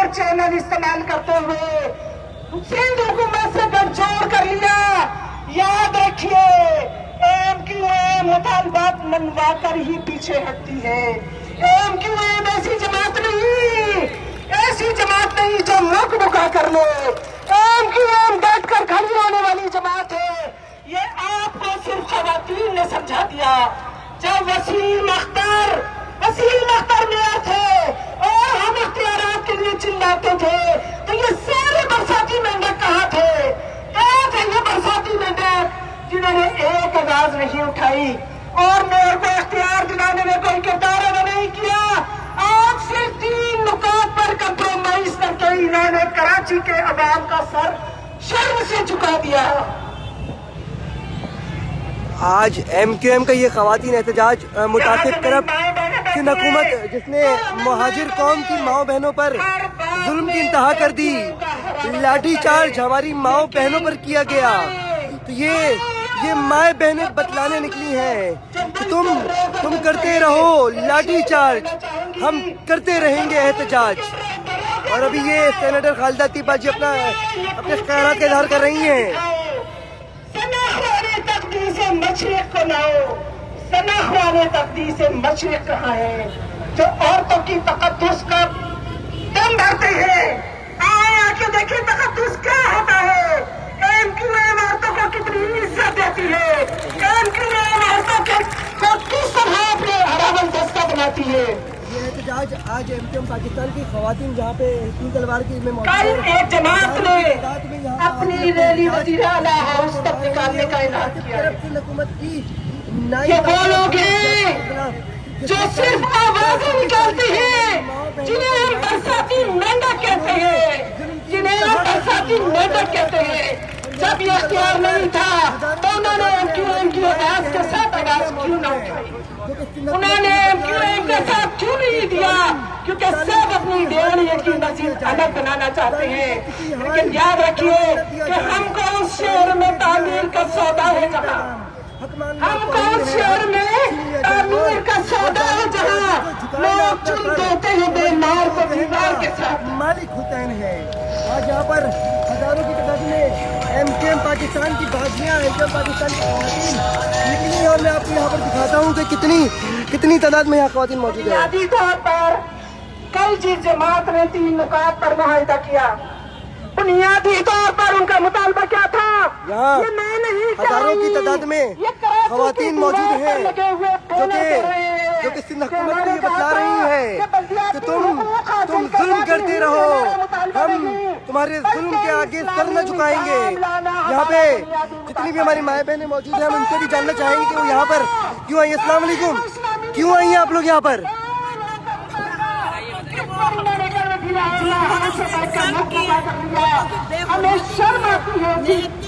और चैनल इस्तेमाल करते हुए सिंध हुकूमत से गठजोड़ कर लिया। याद रखिए, एमक्यूएम मुतालबात मनवा कर ही पीछे हटती है। एमक्यूएम ऐसी जमात नहीं जो मुख बुका कर ले। एमक्यूएम बैठ कर खड़ी होने वाली जमात है। ये आपको सिर्फ खवातीन ने समझा दिया। जब वसीम अख्तर मेयर थे और हम इख्तियारात के लिए चिल्लाते थे, तो ये सारे बरसाती मेंढक कहाँ थे? कहाँ थे ये बरसाती मेंढक जिन्होंने एक आवाज नहीं उठाई और मेयर को इख्तियार दिलाने में कोई किरदार अदा नहीं किया? आज से 3 नुकात पर कंप्रोमाइज करके इन्होंने कराची के अवाम का सर शर्म से झुका दिया। आज एमक्यूएम का ये खवातीन एहतजाज मुतासिब करब सिंध हुकूमत जिसने मुहाजिर कौम की माओ बहनों पर जुल्म की इंतहा कर दी, लाठी चार्ज हमारी माओ बहनों पर किया गया, तो ये माए बहनें बतलाने निकली हैं कि तुम करते रहो लाठी चार्ज, हम करते रहेंगे एहतजाज। और अभी ये सेनेटर खालिदा तीपा जी अपने ख्यालात का इजहार कर रही हैं। तकदीर से मशरिक को लाओ, सनाख्वाने तकदीर से मशरिक कहाँ है जो औरतों की तकद्दुस का दम भरते हैं? आके देखिए तकद्दुस क्या होता है। एमक्यूएम औरतों को कितनी इज्जत देती है। एमक्यूएम औरतों को किस तरह अपने हरावन दस्ता बनाती है। ये एहतजाज आज एमक्यूएम पाकिस्तान की खवातीन जहाँ पे तीन तलवार की में कल एक जमात ने अपनी रैली वज़ीर आला हाउस तक निकालने का ऐलान किया है। हुकूमत की ये वो लोग हैं जो सिर्फ आवाजें निकालते हैं, जिन्हें हम बरसाती मेंढक कहते हैं, जब ये इख्तियार नहीं था तो उन्होंने एमक्यूएम की आवाज के साथ आवाज क्यों न उठाई? उन्होंने एमक्यूएम के साथ क्यों नहीं दिया? क्योंकि सब अपनी डेढ़ की मस्जिद अलग बनाना चाहते हैं। लेकिन याद रखिए कि हमको उस शहर में तामीर का सौदा है जहाँ लोग चुन देते हैं बेमार को दीवार के साथ। मालिक हुसैन है। आज यहाँ पर हजारों की तादाद में एमक्यूएम पाकिस्तान की बाजियाँ एमक्यूएम पाकिस्तान की खवातीन निकली और मैं आपको यहाँ पर दिखाता हूँ कि कितनी तादाद में यहाँ खवातीन मौजूद है। बुनियादी तौर पर कल जिस जमात ने 3 नुकात पर मुआहिदा किया, बुनियादी तौर पर उनका मुतालबा क्या था? यहाँ ये मैं नहीं हजारों की तादाद में खवातीन मौजूद हैं जो कि सिंध हुकूमत को ये बतला रही है कि तुम जुल्म करते रहो, हम तुम्हारे जुल्म के आगे सर न झुकाएंगे। यहाँ पे जितनी भी हमारी माए बहनें मौजूद हैं, हम उनसे भी जानना चाहेंगे कि वो यहाँ पर क्यों आई। अस्सलाम वालेकुम, क्यों आई हैं आप लोग यहाँ पर? हमें शर्म आती है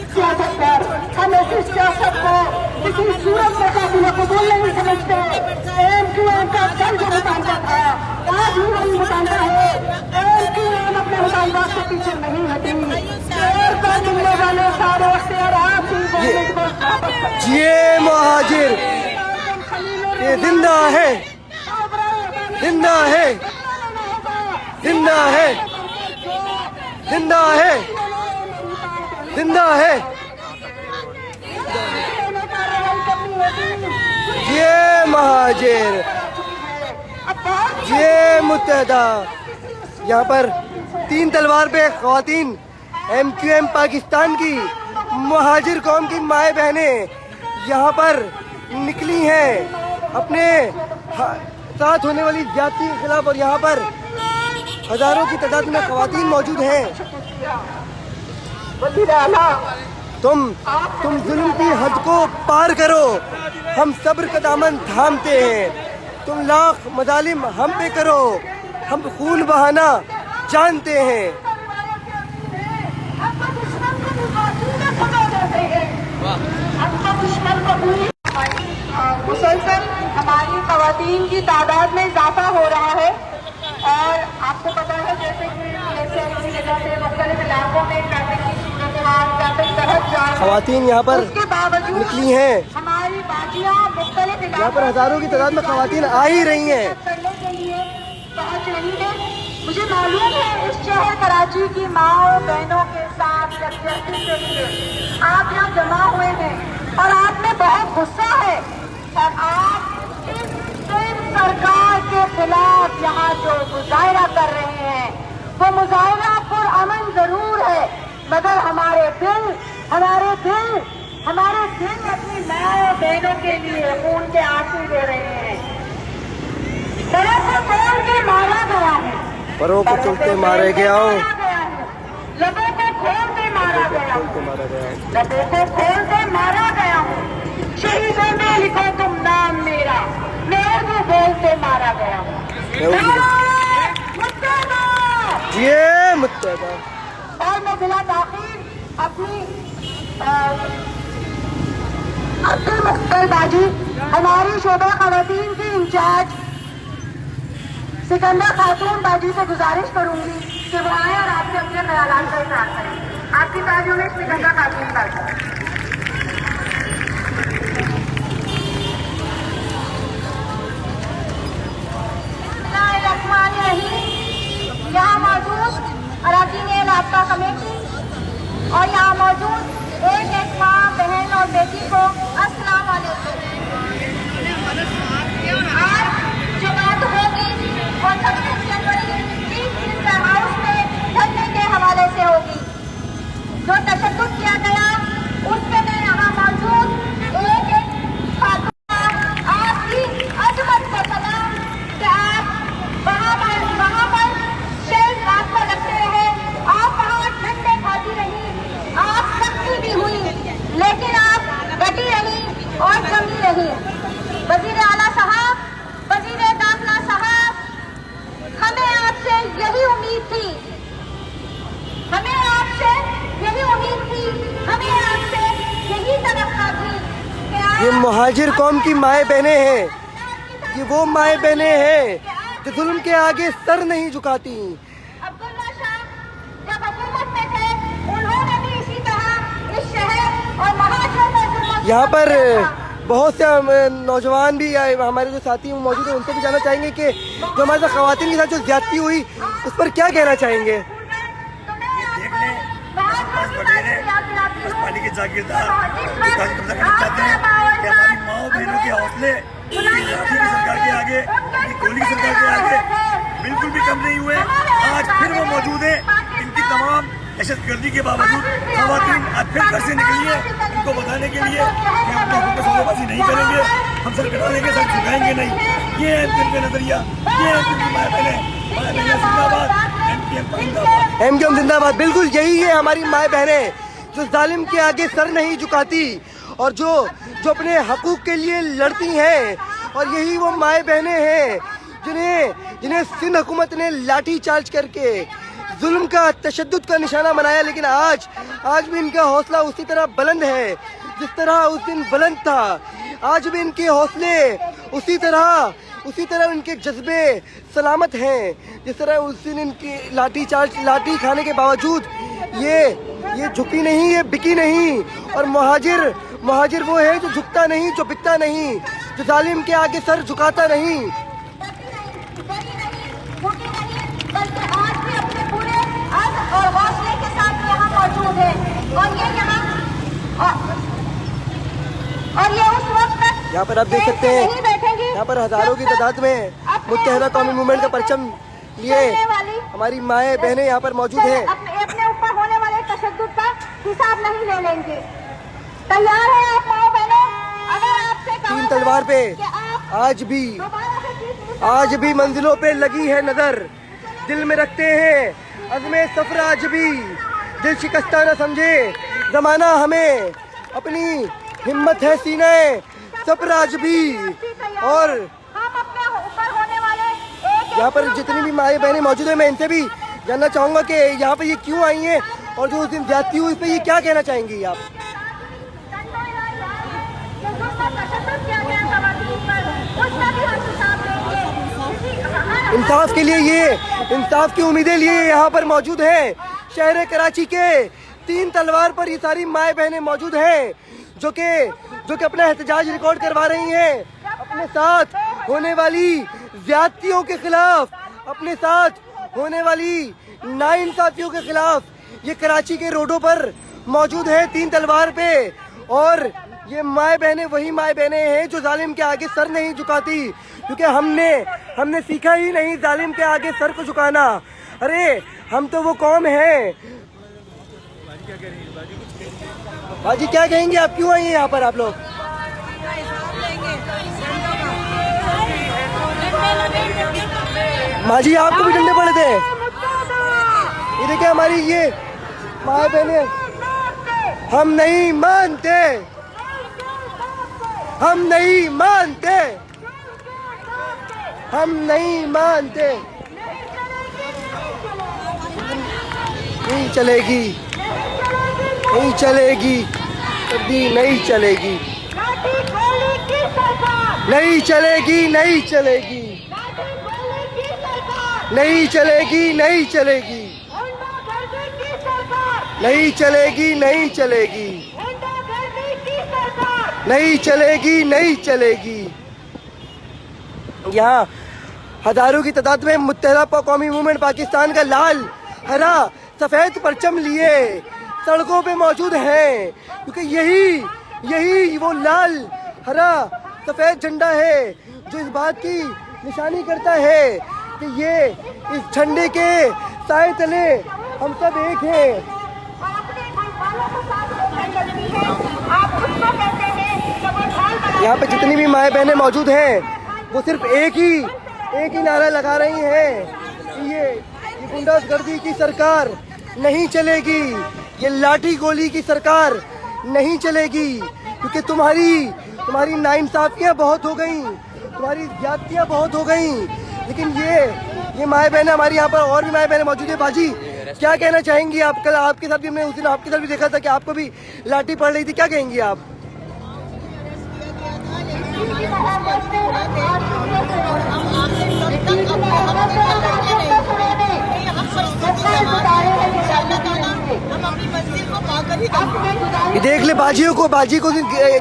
सियासत पर, हम ऐसी सियासत को किसी सूरत में काबिल कबूल नहीं समझते। एमक्यूएम का कल जो मुतालबा था आज भी वही मुतालबा है। एमक्यूएम अपने मुतालबा से पीछे नहीं हटी। शहर को मिलने वाले सारे इख्तियारात ये मुहाजिर ये जिंदा है, जिंदा है, जिंदा है, जिंदा है, जिंदा है। ये महाजिर, ये मुत्तहदा। यहाँ पर 3 तलवार पे खवातीन एमक्यूएम पाकिस्तान की मुहाजिर कौम की माए बहनें यहाँ पर निकली हैं अपने साथ होने वाली ज्यादती के खिलाफ, और यहाँ पर हजारों की तादाद में खवातीन मौजूद हैं। तुम जुल्म की हद को पार करो, हम सब्र का दामन थामते हैं। तुम लाख मजालिम हम पे करो, हम खून बहाना जानते हैं। मुसलसल हमारी खवातीन की तादाद में इजाफा हो रहा है और आपको पता है जैसे कि इसी जगह से मुख्तलिफ इलाकों में ट्रैफिक की सूरत हाल ट्रैफिक तरह जा खवातीन यहाँ पर निकली हैं। हमारी बाजियाँ मुख्तलिफ यहाँ पर हजारों की तादाद में खवातीन आ ही रही हैं। करने के लिए پہنچ رہی ہے. مجھے معلوم ہے اس شہر کراچی کی ماؤں بہنوں کے ساتھ یکجہتی کے لیے آپ یہاں جمع ہوئے ہیں اور آپ میں بہت غصہ ہے اور آپ اس سرکار کے خلاف یہاں جو مظاہرہ کر رہے ہیں وہ مظاہرہ پرامن ضرور ہے، مگر ہمارے دل اپنی ماں بہنوں کے لیے خون کے آنسو دے رہے ہیں. سڑک کو توڑ کے مارا گیا ہے، پروں کو چلتے مارے گیا ہوں، لبوں کو کھول کے مارا گیا ہوں، لبوں کو کھول کے مارا گیا ہوں. شہیدوں میں لکھو تم نام میرا، میں اردو بولتے مارا گیا ہوں. یہ متحدہ. اور میں بلا تاخیر اپنی عبد المختار باجی ہماری شعبہ خواتین کی انچارج سکندر خاتون باجی سے گزارش کروں گی کہ وہ آئیں اور آپ سے اپنے خیالات کا اظہار کریں. آپ کی توجہ میں سکندر خاتون باجی. یہاں موجود اراکین رابطہ کمیٹی اور یہاں موجود ایک ماں بہن اور بیٹی کو السلام علیکم. آج جو بات ہوگی وہ 26 جنوری چیف ہاؤس میں دھرنے کے حوالے سے ہوگی. جو تشدد کیا گیا اس میں یہاں موجود ایک خاتون آپ کی عظمت کو سلام کہ آپ وہاں پر شیل رات کو لگتے رہے، آپ وہاں ٹھنڈے کھاتی رہی، آپ سختی بھی ہوئی لیکن آپ ڈٹی رہی اور جمی رہی. وزیر اعلیٰ صاحب، وزیر داخلہ صاحب، ہمیں آپ سے یہی امید تھی، ہمیں آپ سے یہی توقع تھی کہ یہ مہاجر قوم کی مائیں بہنیں ہیں، یہ وہ مائیں بہنیں ہیں جو ظلم کے آگے سر نہیں جھکاتی. عبداللہ شاہ جب حکومت میں تھے انہوں نے بھی اسی طرح اس شہر اور مہاجروں میں ظلم یہاں پر بہت سے نوجوان بھی ہمارے جو ساتھی موجود ہیں ان سے بھی جاننا چاہیں گے کہ جو ہمارے ساتھ خواتین کے ساتھ جو زیادتی ہوئی اس پر کیا کہنا چاہیں گے. پارٹی کے جاگیردار قبضہ کرنا چاہتے ہیں کہ ہماری ماؤں بہنوں کے حوصلے لاٹھی کی سرکار کے آگے، گولی کی سرکار کے آگے بالکل بھی کم نہیں ہوئے. آج پھر وہ موجود ہیں. ان کی تمام دہشت گردی کے باوجود خواتین آج پھر گھر سے نکلی ہیں ان کو بتانے کے لیے کہ ہم اپنے حقوق پہ سودے بازی نہیں کریں گے، ہم سر کٹا لیں گے، سر جھکائیں گے نہیں. یہ ہے دل کا نظریہ، یہ ہے دل کی مائیں بہنیں زندہ باد. ایم کیو ایم زندہ باد. بالکل یہی ہے ہماری مائیں بہنیں جو ظالم کے آگے سر نہیں جھکاتی اور جو اپنے حقوق کے لیے لڑتی ہیں. اور یہی وہ مائیں بہنیں ہیں جنہیں سندھ حکومت نے لاٹھی چارج کر کے ظلم کا، تشدد کا نشانہ بنایا، لیکن آج بھی ان کا حوصلہ اسی طرح بلند ہے جس طرح اس دن بلند تھا. آج بھی ان کے حوصلے اسی طرح ان کے جذبے سلامت ہیں جس طرح اس دن ان کی لاٹھی کھانے کے باوجود یہ جھکی نہیں، یہ بکی نہیں. اور مہاجر وہ ہے جو جھکتا نہیں، جو بکتا نہیں، جو ظالم کے آگے سر جھکاتا نہیں. بلکہ آج بھی اپنے پورے عزم اور حوصلے کے ساتھ یہاں موجود ہے اور یہ اس وقت تک یہاں پر آپ دیکھ سکتے ہیں یہاں پر ہزاروں کی تعداد میں متحدہ قومی موومنٹ کا پرچم لیے ہماری مائیں بہنیں یہاں پر موجود ہیں. اپنے اوپر ہونے والے تشدد کا حساب نہیں لے لیں گے. تیار ہیں آپ ماؤں بہنوں؟ اگر آپ سے تین تلوار پہ آج بھی منزلوں پہ لگی ہے نظر، دل میں رکھتے ہیں عزم سفر، آج بھی دل شکستہ نہ سمجھے زمانہ ہمیں، اپنی ہمت ہے سینہ صبر آج بھی. اور یہاں پر جتنی بھی مائیں بہنیں موجود ہیں میں ان سے بھی جاننا چاہوں گا کہ یہاں پہ یہ کیوں آئی ہیں اور جو اس دن زیادتی ہوئی اس پہ یہ کیا کہنا چاہیں گی آپ. انصاف کے لیے انصاف کی امیدیں لیے یہاں پر موجود ہیں. شہر کراچی کے تین تلوار پر یہ ساری مائیں بہنیں موجود ہیں جو کہ اپنا احتجاج ریکارڈ کروا رہی ہیں اپنے ساتھ ہونے والی زیادتیوں کے خلاف. अपने साथ होने वाली नाइंसाफियों के खिलाफ ये कराची के रोडों पर मौजूद है 3 तलवार पे। और ये माए बहनें वही माए बहनें हैं जो जालिम के आगे सर नहीं झुकाती, क्योंकि हमने सीखा ही नहीं जालिम के आगे सर को झुकाना। अरे हम तो वो कौम है। बाजी क्या कहेंगे आप, क्यों आई हैं यहाँ पर आप लोग? माजी आपको भी डंडे पड़े थे? ये देखिए हमारी ये माए बहने, हम नहीं मानते, हम नहीं मानते, हम नहीं मानते। नहीं चलेगी, नहीं चलेगी, कभी नहीं चलेगी, नहीं चलेगी, नहीं चलेगी, नहीं चलेगी, नहीं चलेगी, नहीं चलेगी, नहीं चलेगी, नहीं चलेगी, नहीं चलेगी। यहाँ हजारों की तादाद में मुत्तहदा कौमी मूवमेंट पाकिस्तान का लाल हरा सफेद परचम लिए सड़कों पे मौजूद हैं, क्योंकि यही वो लाल हरा सफेद झंडा है जो इस बात की निशानी करता है कि ये इस झंडे के साए तले हम सब एक हैं। यहाँ पे जितनी भी माएँ बहनें मौजूद हैं वो सिर्फ एक ही नारा लगा रही हैं कि ये गुंडागर्दी की सरकार नहीं चलेगी, ये लाठी गोली की सरकार नहीं चलेगी, क्योंकि तुम्हारी नाइंसाफियाँ बहुत हो गई, तुम्हारी ज्यादतियाँ बहुत हो गई। लेकिन ये माएँ बहनें हमारी यहाँ पर और भी माएँ बहनें मौजूद है। बाजी क्या कहना चाहेंगी आप? कल आपके साथ भी हमने उस दिन आपके साथ भी देखा था कि आपको भी लाठी पड़ रही थी, क्या कहेंगी आप? ये देख ले बाजी को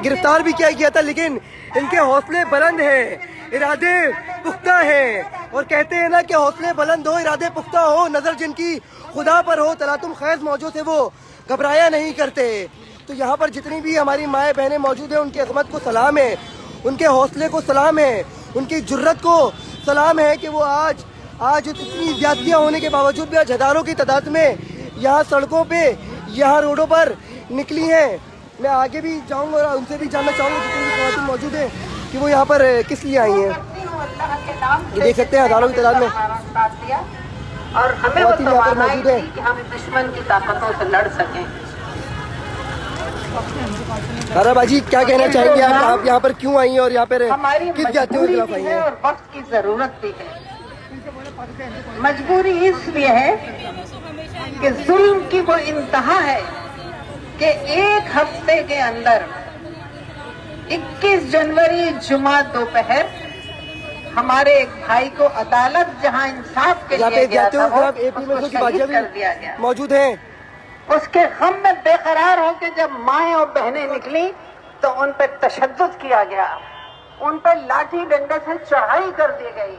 गिरफ्तार भी किया था, लेकिन इनके हौसले बुलंद हैं, इरादे पुख्ता हैं। और कहते हैं ना कि हौसले बुलंद हो, इरादे पुख्ता हो, नजर जिनकी खुदा पर हो, तलातुम खैज मौजूद है, वो घबराया नहीं करते। तो यहाँ पर जितनी भी हमारी माएँ बहनें मौजूद हैं उनकी अज़मत को सलाम है, उनके हौसले को सलाम है, उनकी जुर्रत को सलाम है कि वो आज इतनी ज्यादतियाँ होने के बावजूद भी आज हजारों की तादाद में यहाँ सड़कों पे, यहाँ रोडों पर निकली हैं। मैं आगे भी जाऊँगा और उनसे भी जानना चाहूँगा जितनी भी ख़वातीन मौजूद हैं कि वो यहाँ पर किस लिए आई हैं। ये देख सकते हैं हजारों की तादाद में और हमें वो तवानाई थी कि हम दुश्मन की ताकतों से लड़ सकें। सारा बाजी क्या कहना चाहेंगे आप यहाँ पर क्यों आई हैं और यहाँ पर किस जातियों के खिलाफ आई हैं? और वक्त की जरूरत भी है। मजबूरी इसलिए है कि जुल्म की वो इंतहा है कि एक हफ्ते के अंदर 21 जनवरी जुमा दोपहर हमारे एक भाई को अदालत जहां इंसाफ के लिए गया था उसको शहीद कर दिया गया मौजूद है। उसके गम में बेकरार होकर जब माएँ और बहनें निकली तो उन पर तशद्दुद किया गया, उन पर लाठी डंडे से चढ़ाई कर दी गई।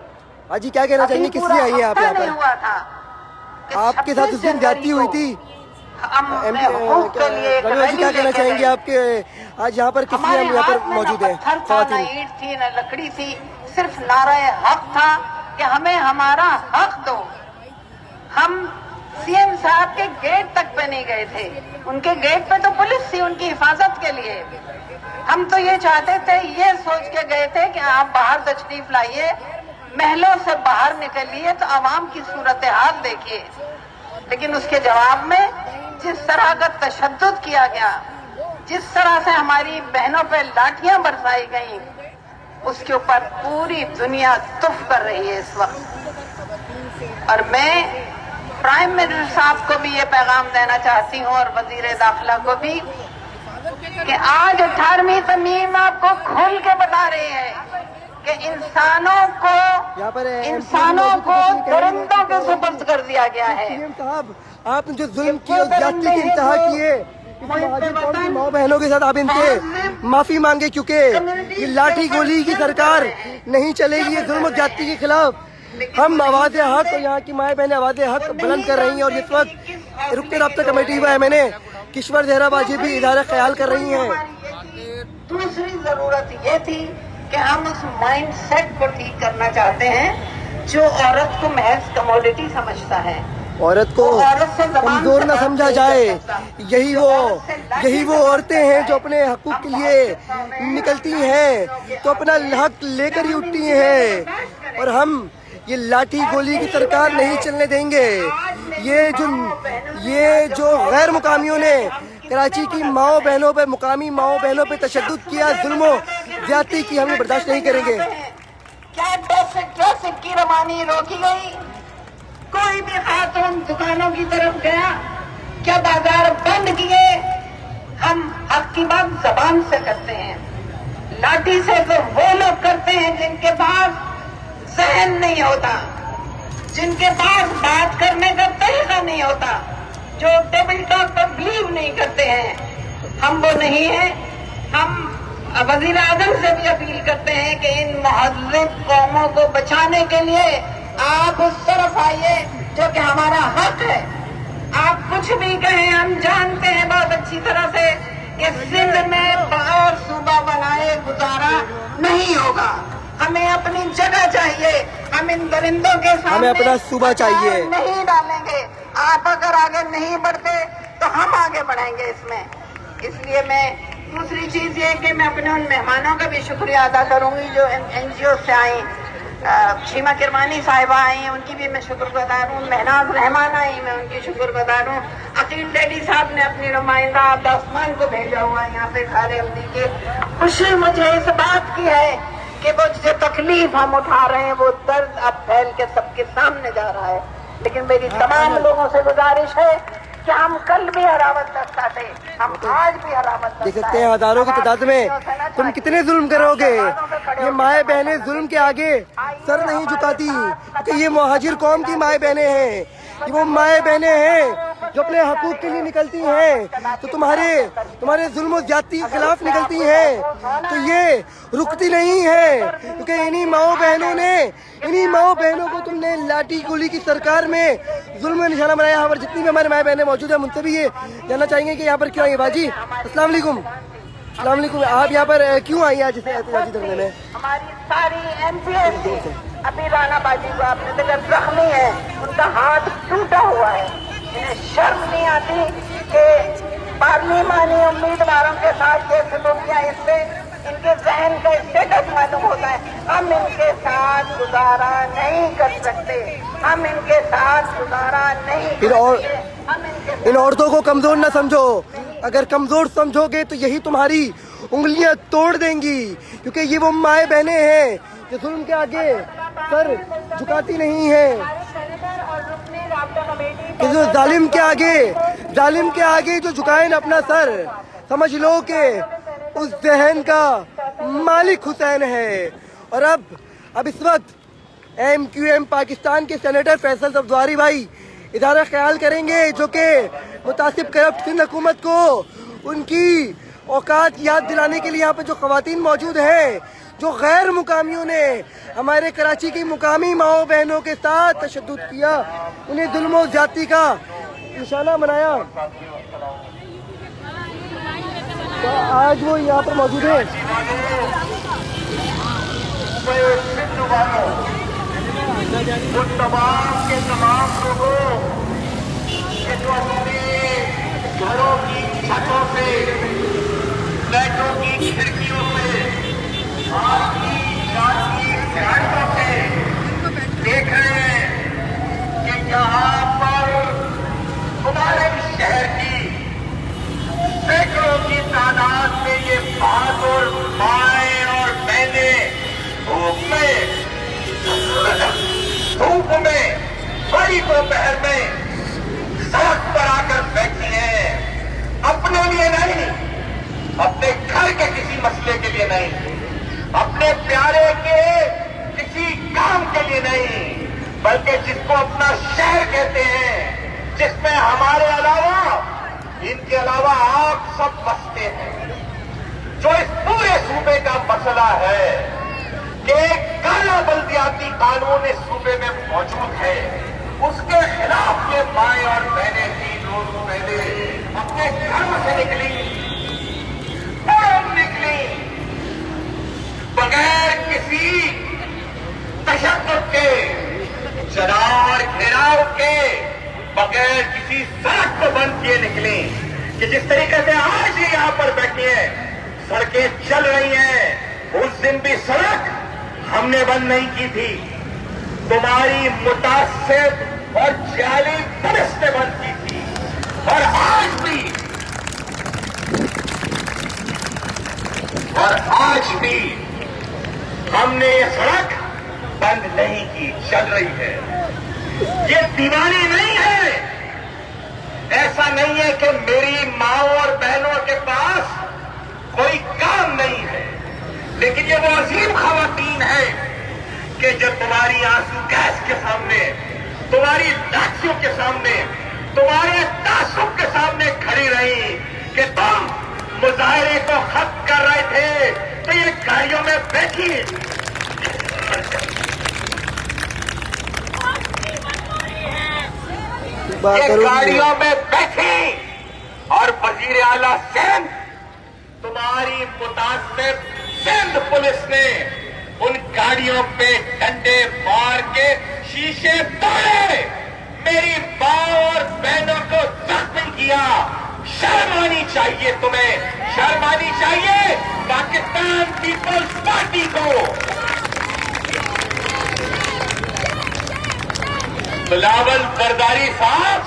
हाजी क्या कहना चाहेंगे, किस लिए आई है आप यहाँ पर? हुआ था आपके साथ उस दिन जाती हुई थी जी, क्या कहना चाहेंगे आपके आज यहाँ पर किस लिए हम यहाँ पर मौजूद है? न ईंट थी न लकड़ी थी, सिर्फ नारा हक था कि हमें हमारा हक दो। हम सीएम साहब के गेट तक पे नहीं गए थे, उनके गेट पे तो पुलिस थी उनकी हिफाजत के लिए। हम तो ये चाहते थे, ये सोच के गए थे कि आप बाहर तशरीफ लाइए, महलों से बाहर निकलिए तो आवाम की सूरत हाल देखिए। लेकिन उसके जवाब में जिस तरह का तशद्दुद किया गया, जिस तरह से हमारी बहनों पे लाठियां बरसाई गई, उसके ऊपर पूरी दुनिया तुफ कर रही है इस वक्त। और मैं प्राइम मिनिस्टर साहब को भी ये पैगाम देना चाहती हूँ और वजीर दाखिला को भी कि आज 18वीं तरमीम आपको खोल के बता रही है कि इंसानों को दरिंदों के सुपर्द कर दिया गया है। साहब आपने जो जुल्म की और ज्यादती की इंतहा की है, माँ बहनों के साथ आप इनसे माफी मांगे, क्योंकि ये लाठी गोली की सरकार नहीं चलेगी। ये जुल्म और ज्यादती के खिलाफ ہم آواز حق اور یہاں کی مائیں بہنیں آواز حق بلند کر رہی ہیں، اور اس وقت رکن رابطہ کمیٹی ہوا ہے میں نے کشور زہرا باجی بھی اظہار خیال کر رہی ہیں۔ دوسری ضرورت یہ تھی کہ ہم اس مائنڈ سیٹ کو ٹھیک کرنا چاہتے ہیں جو عورت کو محض کموڈٹی سمجھتا ہے، عورت کو کمزور نہ سمجھا جائے۔ یہی وہ عورتیں ہیں جو اپنے حقوق کے لیے نکلتی ہیں تو اپنا حق لے کر ہی اٹھتی ہیں، اور ہم یہ لاٹھی گولی کی سرکار نہیں چلنے دیں گے۔ یہ جو غیر مقامیوں نے کراچی کی ماؤں بہنوں پہ، مقامی ماؤں بہنوں پہ تشدد کیا، ظلم و زیادتی کی، ہم برداشت نہیں کریں گے۔ کیا ٹریفک کی روانی روکی گئی؟ کوئی بھی خاتون دکانوں کی طرف گیا؟ کیا بازار بند کیے؟ ہم حق کی بات زبان سے کرتے ہیں، لاٹھی سے تو وہ لوگ کرتے ہیں جن کے پاس ذہن نہیں ہوتا، جن کے پاس بات کرنے کا طریقہ نہیں ہوتا، جو ٹیبل ٹاک پر بلیو نہیں کرتے ہیں۔ ہم وہ نہیں ہیں۔ ہم وزیر اعظم سے بھی اپیل کرتے ہیں کہ ان مہذب قوموں کو بچانے کے لیے آپ اس طرف آئیے جو کہ ہمارا حق ہے۔ آپ کچھ بھی کہیں، ہم جانتے ہیں بہت اچھی طرح سے کہ سندھ میں اور صوبہ بنائے گزارا نہیں ہوگا۔ ہمیں اپنی جگہ چاہیے، ہم ان درندوں کے سامنے ہمیں اپنا صوبہ چاہیے، نہیں ڈالیں گے۔ آپ اگر آگے نہیں بڑھتے تو ہم آگے بڑھیں گے اس میں۔ اس لیے میں دوسری چیز یہ کہ میں اپنے ان مہمانوں کا بھی شکریہ ادا کروں گی جو این جی او سے آئیں، شیما کرمانی صاحبہ آئی ہیں، ان کی بھی میں شکر گزار ہوں، مہناز رحمان آئی، میں ان کی شکر گزار ہوں، عقیل ڈیڈی صاحب نے اپنی نمائندہ عبدالرحمان کو بھیجا ہوا ہے یہاں پہ خالے امدی کے۔ خوشی مجھے اس بات کی ہے کہ وہ جو تکلیف ہم اٹھا رہے ہیں وہ درد اب پھیل کے سب کے سامنے جا رہا ہے، لیکن میری تمام لوگوں سے گزارش ہے کہ ہم کل بھی حراوت دستہ تھے، ہم آج بھی حراوت دستہ دیکھ سکتے ہیں ہزاروں کی تعداد میں تم کتنے ظلم کرو گے۔ یہ مائیں بہنیں ظلم کے آگے سر نہیں جھکاتی، کیونکہ یہ مہاجر قوم کی مائیں بہنیں ہیں، یہ وہ مائیں بہنیں ہیں جو اپنے حقوق کے لیے نکلتی ہیں، تو تمہارے ظلم و زیادتی کے خلاف نکلتی ہیں، تو یہ رکتی نہیں ہے، کیونکہ انہی ماؤں بہنوں کو تم نے لاٹھی گولی کی سرکار میں ظلم میں نشانہ بنایا۔ یہاں پر جتنی بھی ہماری مائیں بہنیں موجود ہیں، ہم ان سے بھی یہ جاننا چاہیں گے کہ یہاں پر کیوں آئی ہیں۔ باجی السلام علیکم۔ السلام علیکم، آپ یہاں پر کیوں آئی ہیں آج احتجاجی دھرنے میں؟ ہماری ساری ایم پی ایس سی ابھی رانا باجی کو آپ نے دیکھا زخمی ہے، ان کا ہاتھ ٹوٹا ہوا ہے، انہیں شرم نہیں آتی کہ پارلیمانی امیدواروں کے ساتھ یہ سلوکیاں، اس سے ان کے ذہن کا اسٹیٹس معلوم ہوتا ہے۔ ہم ان کے ساتھ گزارا نہیں کر سکتے، ہم ان کے ساتھ گزارا نہیں کر سکتے، ہم ان عورتوں کو کمزور نہ سمجھو، اگر کمزور سمجھو گے تو یہی تمہاری انگلیاں توڑ دیں گی، کیونکہ یہ وہ مائیں بہنیں ہیں جو ظلم کے آگے سر جھکاتی نہیں ہیں، کہ جو ظالم کے آگے جو جھکائے نا اپنا سر، سمجھ لو کہ اس ذہن کا مالک حسین ہے۔ اور اب اس وقت ایم کیو ایم پاکستان کے سینیٹر فیصل صفدواری بھائی اظہار خیال کریں گے، جو کہ متعصب کرپٹ سندھ حکومت کو ان کی اوقات یاد دلانے کے لیے یہاں پہ جو خواتین موجود ہیں، جو غیر مقامیوں نے ہمارے کراچی کی مقامی ماؤں بہنوں کے ساتھ تشدد کیا، انہیں ظلم و زیادتی کا نشانہ بنایا، تو آج وہ یہاں پر موجود ہیں۔ ان تمام کے تمام لوگوں کہ جو اپنے گھروں کی چھتوں سے، فلیٹوں کی کھڑکیوں سے، آپ کی سیاحتوں سے دیکھ رہے ہیں کہ یہاں پر ہمارے شہر کی سینکڑوں کی تعداد میں یہ بہادر مائیں اور بہنیں دھوپ میں بڑی دوپہر میں سڑک پر آ کر بیٹھی ہیں، اپنے لیے نہیں، اپنے گھر کے کسی مسئلے کے لیے نہیں، اپنے پیارے کے کسی کام کے لیے نہیں، بلکہ جس کو اپنا شہر کہتے ہیں، جس میں ہمارے علاوہ، ان کے علاوہ آپ سب بستے ہیں، جو اس پورے صوبے کا مسئلہ ہے ایک کالا بلدیاتی قانون اس صوبے میں موجود ہے، اس کے خلاف یہ مائیں اور بہنیں 3 روز پہلے اپنے گھروں سے نکلی بغیر کسی تشدد کے، چراغ گھیراؤ کے، بغیر کسی سڑک کو بند کیے نکلی کہ جس طریقے سے آج یہ یہاں پر بیٹھی ہیں، سڑکیں چل رہی ہیں، اس دن بھی سڑک ہم نے بند نہیں کی تھی، تمہاری متعصب اور جعلی پولیس نے بند کی تھی، اور آج بھی ہم نے یہ سڑک بند نہیں کی، چل رہی ہے۔ یہ دیوانی نہیں ہے، ایسا نہیں ہے کہ میری ماؤں اور بہنوں کے پاس کوئی کام نہیں ہے، لیکن یہ وہ عظیم خواتین ہیں کہ جو تمہاری آنسو گیس کے سامنے، تمہاری لاٹھیوں کے سامنے، تمہارے تعصب کے سامنے کھڑی رہی کہ تم مظاہرے کو ختم کر رہے تھے تو یہ گاڑیوں میں بیٹھی، یہ گاڑیوں میں بیٹھی، اور وزیر اعلیٰ سندھ، تمہاری متعصب سندھ پولیس نے ان گاڑیوں پہ ڈنڈے مار کے شیشے توڑے، میری ماں اور بہنوں کو زخمی کیا۔ شرم آنی چاہیے تمہیں، شرم آنی چاہیے پاکستان پیپلز پارٹی کو۔ بلاول زرداری صاحب،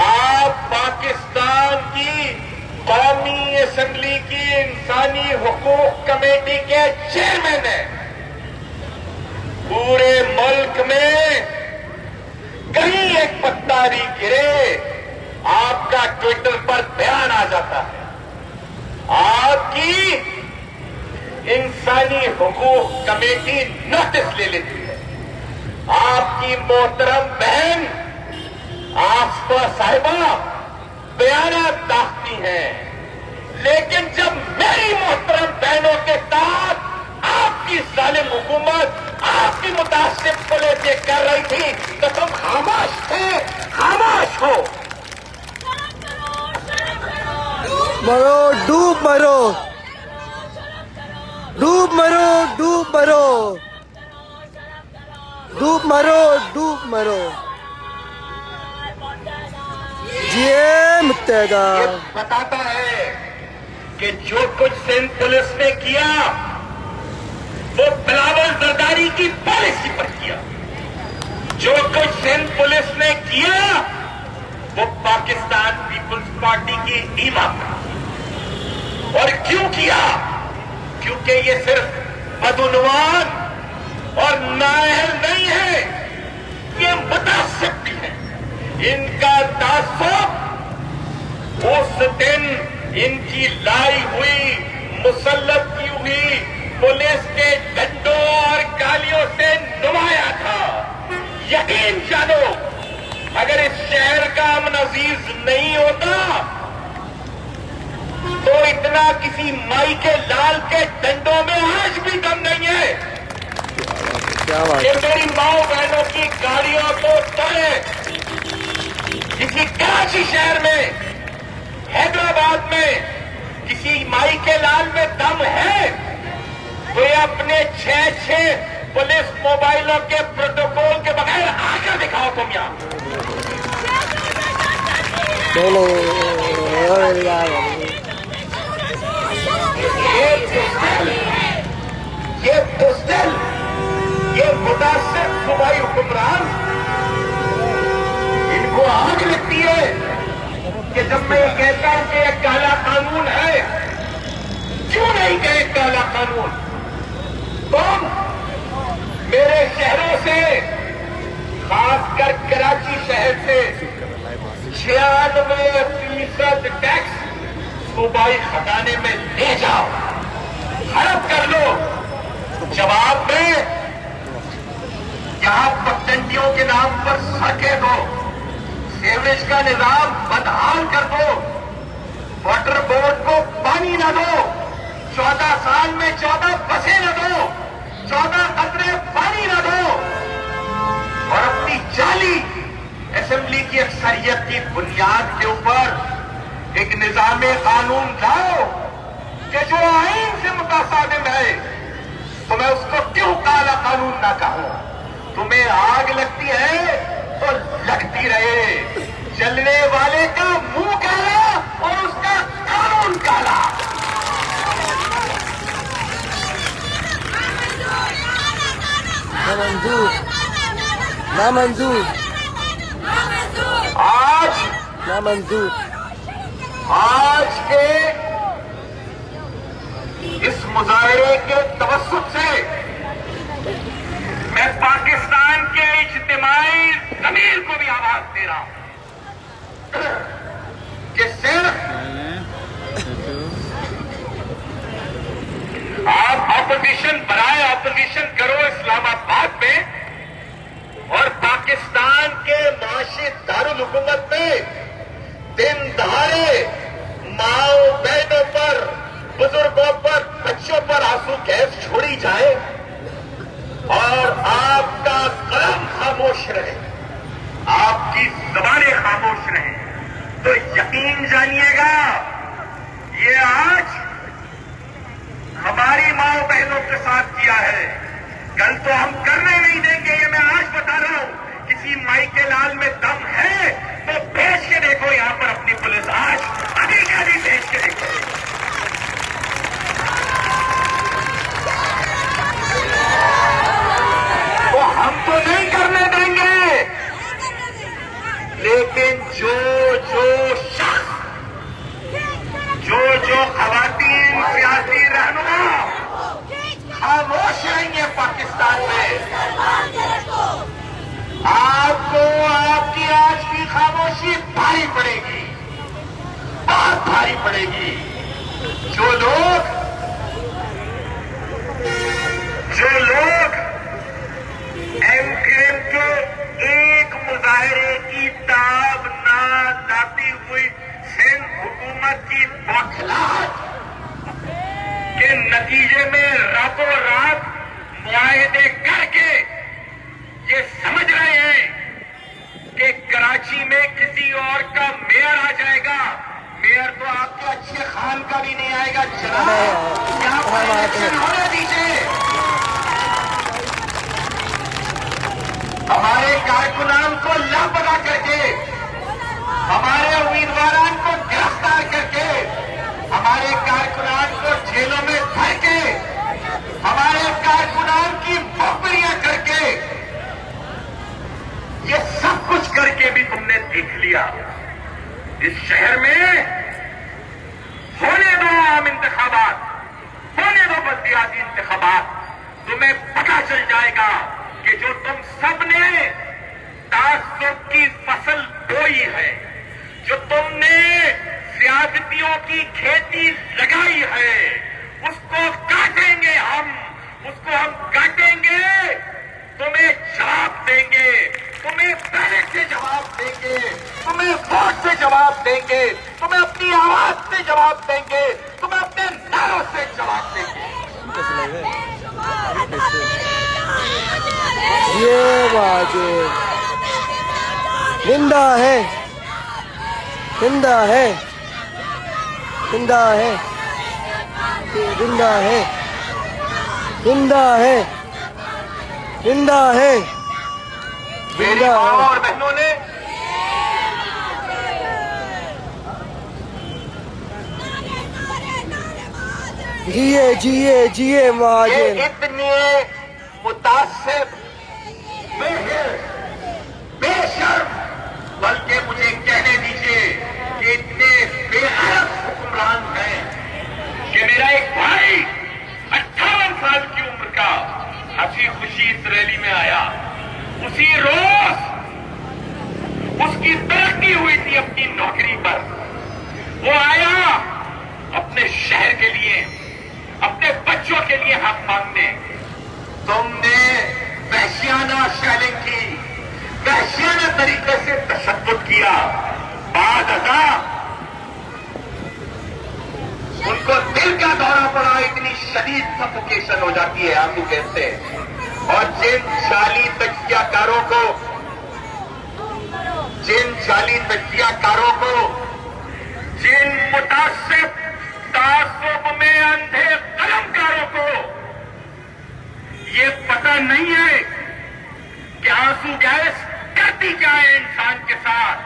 آپ پاکستان کی قومی اسمبلی کی انسانی حقوق کمیٹی کے چیئرمین ہیں، پورے ملک میں کہیں ایک پتا نہیں گرے آپ کا ٹویٹر پر بیان آ جاتا ہے، آپ کی انسانی حقوق کمیٹی نوٹس لے لیتی ہے، آپ کی محترم بہن آصفہ صاحبہ بیانات داختی ہیں، لیکن جب میری محترم بہنوں کے ساتھ آپ کی ظالم حکومت، آپ کی متعصب پولیس یہ کر رہی تھی تو تم خاموش تھے، خاموش ہو۔ مرو ڈوب مرو، ڈوب مرو، ڈوب مرو، ڈوب مرو، ڈوب مرو، متحدہ یہ بتاتا ہے کہ جو کچھ سندھ پولیس نے کیا وہ بلاول زرداری کی پالیسی پر کیا، جو کچھ سندھ پولیس نے کیا وہ پاکستان پیپلز پارٹی کی ایما پر، اور کیوں کیا؟ کیونکہ یہ صرف بدعنوان اور نااہل نہیں ہے، یہ متعصب بھی ہے۔ ان کا تعصب اس دن ان کی لائی ہوئی، مسلط کی ہوئی پولیس کے ڈنڈوں اور گالیوں سے نمایاں تھا۔ یقین جانو اگر اس شہر کا امن عزیز نہیں ہوتا تو اتنا کسی مائی کے لال کے ڈنڈوں میں آج بھی دم نہیں ہے کہ میری ماؤں بہنوں کی گاڑیوں کو توڑے۔ کسی کراچی شہر میں، حیدرآباد میں کسی مائی کے لال میں دم ہے تو یہ اپنے 6 پولیس موبائلوں کے پروٹوکول کے بغیر آ کر دکھاؤ تم یہاں۔ یہ بزدل، یہ متاثر صوبائی حکمران، ان کو آگ لگتی ہے کہ جب میں یہ کہتا ہوں کہ یہ کالا قانون ہے، کیوں نہیں کہ کالا قانون؟ تم میرے شہروں سے، خاص کر کراچی شہر سے 96% ٹیکس صوبائی خزانے میں لے جاؤ، ہڑپ کر لو۔ جواب میں یہاں پگڈنڈیوں کے نام پر سڑکیں دو، سیوریج کا نظام بدحال کر دو، واٹر بورڈ کو پانی نہ دو، 14 साल में 14 बसें न दो, 14 कतरे पानी न दो, और अपनी जाली असेंबली की अक्सरियत की बुनियाद के ऊपर एक निजाम कानून लाओ कि जो आइन से मुतासादिम है, तो मैं उसको क्यों काला कानून ना कहूं? तुम्हें आग लगती है तो लगती रहे, जलने वाले का मुंह काला और उसका कानून काला। नामंजूर, नामंजूर, नामंजूर। आज के इस मुजाहरे के तवस्सुत से मैं पाकिस्तान के इज्तिमाई ज़मीर को भी आवाज दे रहा हूं कि सिर्फ आप ऑपोजिशन बनाए, ऑपोजिशन करो इस्लामाबाद में, और पाकिस्तान के माशी दारुल हुकूमत में दिन दहाड़े माओ बहनों पर, बुजुर्गों पर, बच्चों पर आंसू गैस छोड़ी जाए और आपका कलम खामोश रहे, आपकी ज़बानें खामोश रहे, तो यकीन जानिएगा ये आज हमारी माओ बहनों के साथ किया है, कल तो हम करने नहीं देंगे। ये मैं आज बता रहा हूं, किसी माई के लाल में दम है तो भेज के देखो यहां पर अपनी पुलिस, आज अभी का भी भेज के देखो। तो हम तो नहीं करने देंगे, लेकिन जो शख्स, जो खवातीन सियासी रहनुमा खामोश रहेंगे पाकिस्तान में, आपको आपकी आज की खामोशी भारी पड़ेगी, बहुत भारी पड़ेगी। जो लोग एमकेएम के एक मुजाहरे की ताब ना लाती हुई सिंध हुकूमत की बौखलाहट के नतीजे में रातों रात मुआहदे करके ये समझ रहे हैं कि कराची में किसी और का मेयर आ जाएगा। मेयर तो आपके अच्छे खान का भी नहीं आएगा, जनाब यहाँ पर इलेक्शन होने दीजिए। हमारे कारकुनान को लापता करके, हमारे उम्मीदवारों को गिरफ्तार करके, हमारे कारकुनान को जेलों में भर के, हमारे कारकुनान की बकरियां करके, ये सब कुछ करके भी तुमने देख लिया। इस शहर में होने दो आम इंतखाबात, होने दो बल्दियाती इंतखाबात, तुम्हें पता चल जाएगा कि जो तुम सब ने तासुब की फसल बोई है, जो तुमने सियासतियों की खेती लगाई है, उसको काटेंगे हम, उसको हम काटेंगे, तुम्हें जवाब देंगे, तुम्हें बैलेट से जवाब देंगे, तुम्हें वोट से जवाब देंगे, तुम्हें अपनी आवाज से जवाब देंगे, तुम्हें अपने नारों से जवाब देंगे। ये वाजे जिंदा है, जिंदा है, जिंदा है, जिंदा है, जिंदा है, जिंदा है, मेरी जिंदा माँ है। और बहनों ने जिए जिए जिए ये महाजिर। इतने मुतासिब, बेशर्म, बल्कि मुझे कहने दीजिए कि इतने बेअदब हुक्मरान हैं कि मेरा एक भाई 58 साल की उम्र का हंसी खुशी इस रैली में आया, उसी रोज उसकी तरक्की हुई थी अपनी नौकरी पर, वो आया अपने शहर के लिए, अपने बच्चों के लिए हक मांगने। तुमने के आंसू गिरते और जिन जाली तजियाकारों को जिन मुतासिब तासुब में अंधे कलमकारों को ये पता नहीं है कि आंसू गैस करती जाए इंसान के साथ,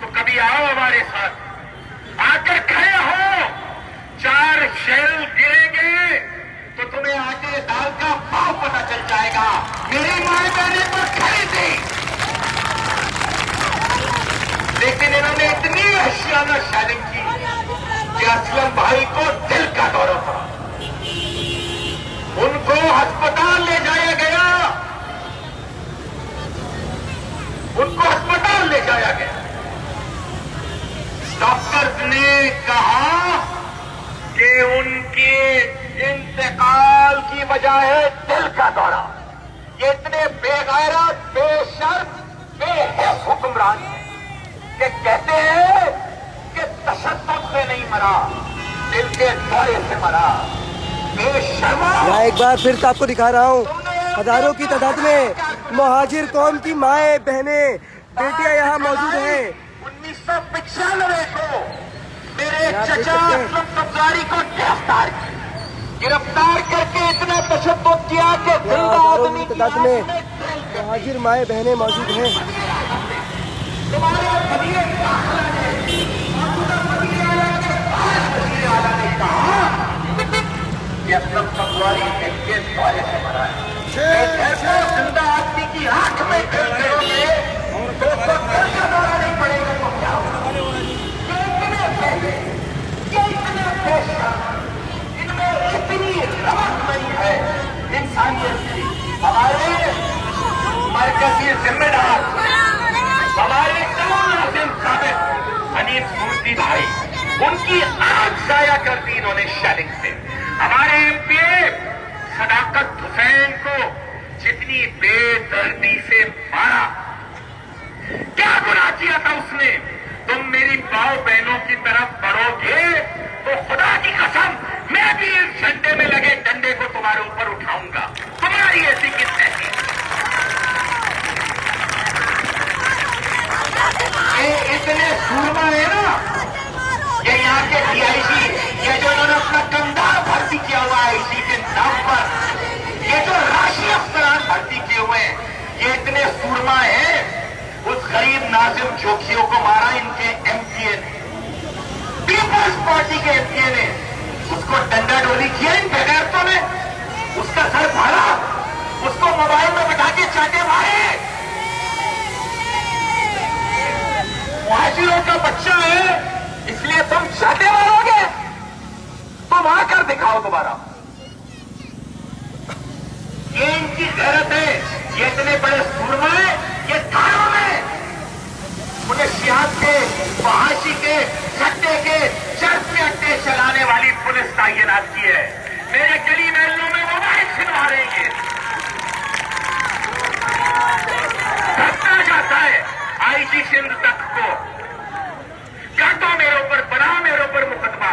तो कभी आओ हमारे साथ, आकर खड़े हो। 4 शेल गिरेंगे तो तुम्हें आगे दाल का भाव पता चल जाएगा। मेरी माए बहने पर खड़ी थी, लेकिन इन्होंने इतनी वहशियाना शैलिंग की कि असलम भाई को दिल का दौरा पड़ा। उनको अस्पताल ले जाया गया, डॉक्टर्स ने कहा कि उनके इंतकाल की वजह है दिल का दौरा। ये इतने बेगैरत, बेशर्म, बेहिस हुक्मरान हैं कि कहते हैं कि तशद्दुद से नहीं मरा, दिल के दौरे से मरा। बेशर्मा। मैं एक बार फिर से आपको दिखा रहा हूँ, हजारों की तादाद में मुहाजिर कौम की माएँ, बहनें, बेटियां यहाँ मौजूद हैं। 1995 को मेरे चचा असलम कब्जारी को गिरफ्तार करके इतना तशद्दुद किया कि जिंदा आदमी की तादाद में मुहाजिर माएँ, बहनें मौजूद हैं। तुम्हारे वज़ीर दाखिला ने, मौजूदा वज़ीर आला ने, वज़ीर आला ने कहा कि असलम कब्जारी इनके दौरे से मरा है। जिंदा आदमी की आंख में गिर करोगे तो उसको दिल का दौरा नहीं पड़ेगा तो क्या होगा? ये इतने बेशर्म, इनमें इतनी रमत नहीं है इंसानियत की। हमारे मरकजी जिम्मेदार, हमारे नाज़िम साबित हनीफ मूर्ति भाई, उनकी आंख जाया कर दी इन्होंने शैलिंग से। हमारे एमपीए सदाकत हुसैन को जितनी बेदर्दी से मारा, क्या गुनाह किया था उसने? तुम मेरी माओ बहनों की तरफ बढ़ोगे तो खुदा की कसम मैं भी इस झंडे में लगे डंडे को तुम्हारे ऊपर उठाऊंगा। तुम्हारी ऐसी कितने ये इतने सूरमा है ना, ये यहाँ के डीआईजी, ये जो इन्होंने अपना कंधार भर्ती किया हुआ है इसी के नाम पर, ये जो राशि अफसरान भर्ती किए हुए हैं, ये इतने सूरमा है। उस गरीब नाजिम जोखियों को मारा इनके एमपीए ने, पीपल्स पार्टी के एमपीए ने, उसको डंडा डोली किया इन बेगैरतों ने, उसका सर फाड़ा, उसको मोबाइल में बैठा के चाटे मारे। मुहाजिरों का बच्चा है इसलिए तुम चाटे मारोगे? तुम आकर दिखाओ दोबारा। ये इनकी गैरत है, ये इतने बड़े सूरमा है, ये थानों में उन्हें शियात के, फहाशी के, सट्टे के, चर्च में अड्डे चलाने वाली पुलिस तैनात की है। मेरे गली महलों में मोबाइल छिनवा रहेंगे। धरना जाता है आईजी सिंध तक को, काटो मेरे ऊपर, बना मेरे ऊपर मुकदमा,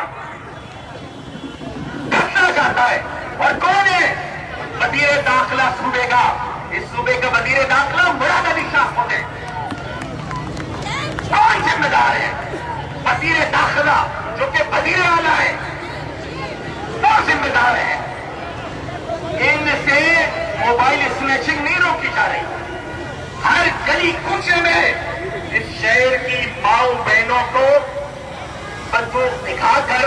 धरना जाता है। और कौन है? वज़ीर दाखिला सूबे का। इस सूबे का वज़ीर दाखिला मुराद अली शाह होते हैं। कौन जिम्मेदार है? वज़ीर दाखिला जो कि वज़ीर आला है, वो जिम्मेदार है। इनसे मोबाइल स्नैचिंग नहीं रोकी जा रही। हर गली कूचे में इस शहर की माओ बहनों को बंदूक दिखाकर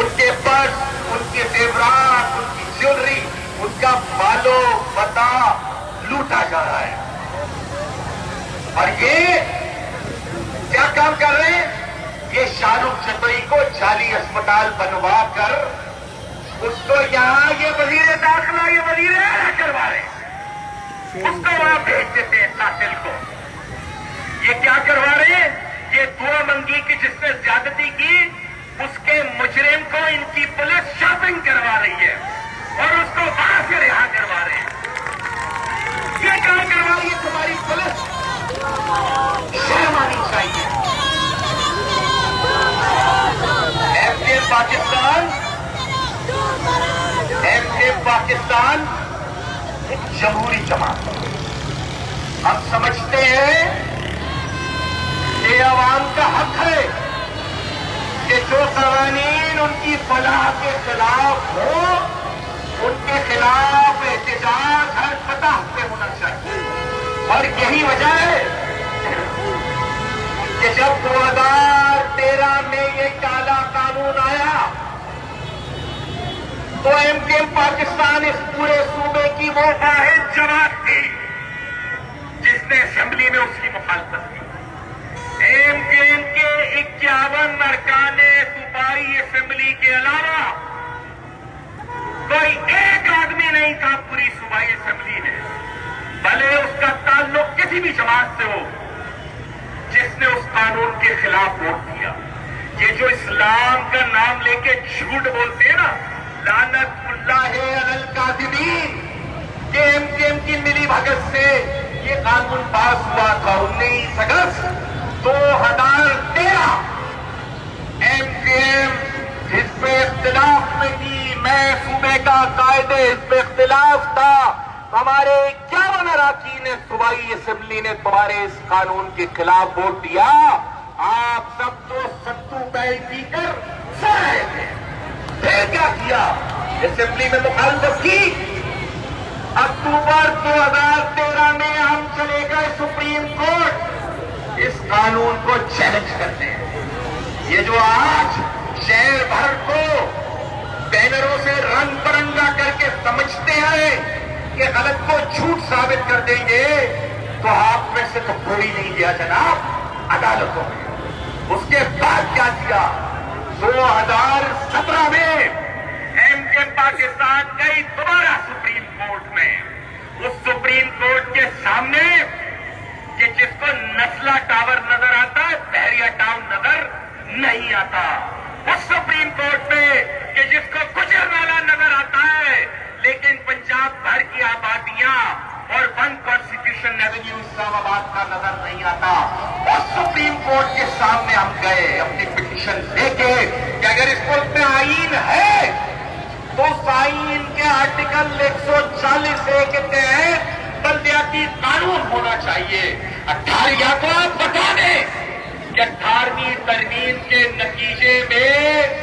उनके पर्स, उनके जेवरात, उनकी ज्वेलरी, उनका बालो बता लूटा जा रहा है। और ये क्या काम कर रहे हैं? ये शाहरुख चतुई को जाली अस्पताल बनवा कर उसको यहाँ ये वज़ीर दाखिला, ये वज़ीर आला करवा रहे हैं, उसको वहां भेज देते हैं कातिल को। ये क्या करवा रहे हैं? ये दुआ मंगी कि जिसने ज्यादती की उसके मुजरिम को इनकी पुलिस शॉपिंग करवा रही है और उसको वहां से रिहा करवा रहे हैं। ये काम करवा रही है तुम्हारी पुलिस, शर्म आनी चाहिए। एमपीए पाकिस्तान पाकिस्तान एक जमहूरी जमात है। हम समझते हैं कि अवाम का हक है कि जो कवानीन उनकी फलाह के खिलाफ हो, उनके खिलाफ एहतजाज हर सतह पे होना चाहिए। और यही वजह है कि जब 2013 में ये काला कानून आया तो एमकेएम पाकिस्तान इस पूरे सूबे की वो वाहिद जमात थी जिसने असेंबली में उसकी मुखालफत की। एमकेएम के 51 अरकाने सूबाई असेंबली के अलावा कोई एक आदमी नहीं था पूरी सूबाई असेंबली में, भले उसका ताल्लुक किसी भी जमात से हो, जिसने उस कानून के खिलाफ वोट दिया। ये जो इस्लाम का नाम लेके झूठ बोलते हैं ना, लानतुल्लाहि अलल काज़िबीन, के एमकेएम की मिली भगत से ये कानून पास हुआ था 19 अगस्त 2013। एमकेएम हिज़्ब इख्तिलाफ में थी, मैं सूबे का कायदे हिज़्ब इख्तिलाफ था। हमारे 51 अरकान ने सूबाई असेंबली ने तुम्हारे इस कानून के खिलाफ वोट दिया। आप सब तो सत्तू बैल पीकर सो रहे थे। फिर क्या किया? असेंबली में मुखालफत की। अक्टूबर 2013 में हम चले गए सुप्रीम कोर्ट इस कानून को चैलेंज करते हैं। ये जो आज शहर भर को बैनरों से रंग बिरंगा करके समझते हैं कि गलत को झूठ साबित कर देंगे, तो आप में से तो कोई नहीं गया जनाब अदालतों में। उसके बाद क्या किया? 2017 में एमकेएम पाकिस्तान गई दोबारा सुप्रीम कोर्ट में। उस सुप्रीम कोर्ट के सामने कि जिसको नस्ला टावर नजर आता है, बहरिया टाउन नजर नहीं आता। उस सुप्रीम कोर्ट में कि जिसको गुजरनाला नजर आता है, लेकिन पंजाब भर की आबादियां और 1 कॉन्स्टिट्यूशन एवेन्यू इस्लामाबाद का नजर नहीं आता। उस सुप्रीम कोर्ट के सामने हम गए अपनी पिटीशन लेके कि अगर इस मुल्क में आईन है तो उस आईन के आर्टिकल 140A के तहत बलदियाती कानून होना चाहिए। 18 या तो आप बता दें कि 18वीं तरमीम के नतीजे में